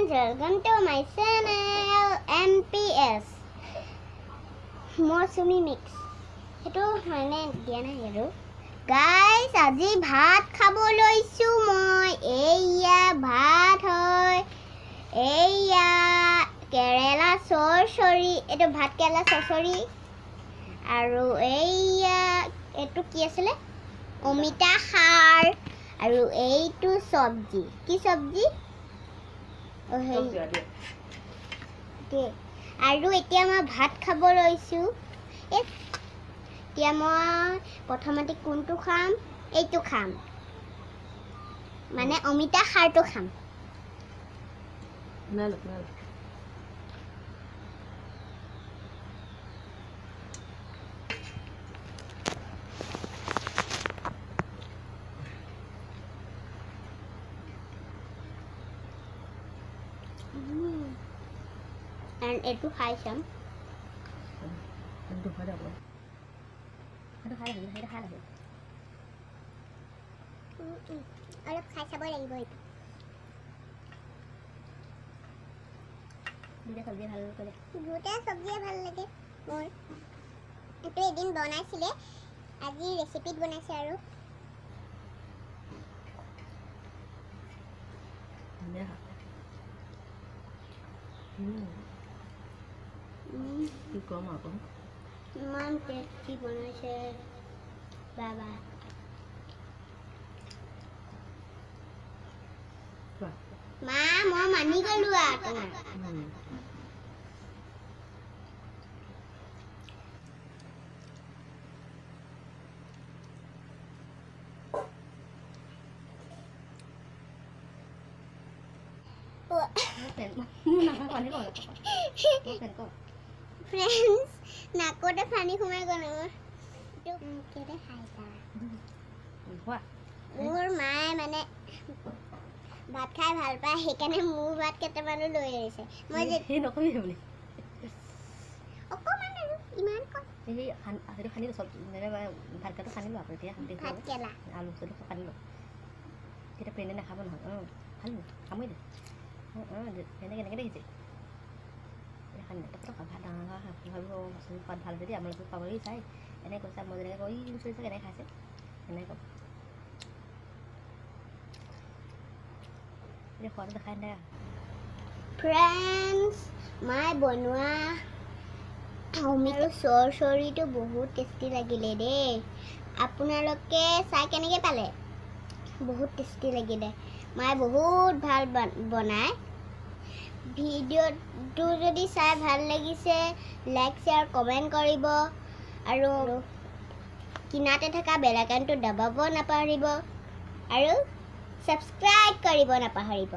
friends, welcome to my channel MPS Mosumi Mix. Heto mane dia na hero. Guys, aji bhat khabo loisu moi. Eya bhat hoy. Eya Kerala sorry. Eto bhat Kerala sorry. Aru eya eto ki asile? Omita khar. Aru eitu sabji. Ki sabji? আৰু এতিয়া মই ভাত খাব লৈছো এতিয়া মই প্ৰথমতে কোনটো খাম এইটো খাম মানে অমিতা খাৰটো খাম না লোক and etu khai sam itu ada apa alop khai sabo লাগিব etu দুটা সবজি ভাল লাগে দুটা সবজি ভাল লাগে মোৰ এটো এদিন বনাইছিলে আজি ৰেচিপিত বনাইছে আৰু কি কম আকৌ ইমান টেষ্টি বনাইছে বাবা মা মই মানি গলো আপোনাৰ Friends, nakote pani khumai gone to kete khaita mur mai mane bhat khai bhal pa hekane mur bhat kete manu loi aise moi je he nokoi boli okoman aru iman ko ei ari khani sob mere bhat ka to khani lo apre tia khani bhat kela alu se lo khani lo kita pene na khaba na khani kamoi de pene kene kene kise kan itu kan apa dah lah kalau sempat hal jadi amal tu kawali saya ini kau sama dengan kau ini sudah saya kena kasih ini kau ini kau ada kan dah friends my bonwa omito sorry to bahut tasty lagile de আপোনালোকে চাই কেনেকে পালে বহুত tasty লাগিলে মাই বহুত ভাল বনায় ভিডিওটো যদি চাই ভাল লাগিছে লাইক শেয়াৰ কমেন্ট কৰিব আৰু কিনাতে থকা বেল আইকনটো দবাব নাপাহৰিব আৰু সাবস্ক্ৰাইব কৰিব নাপাহৰিব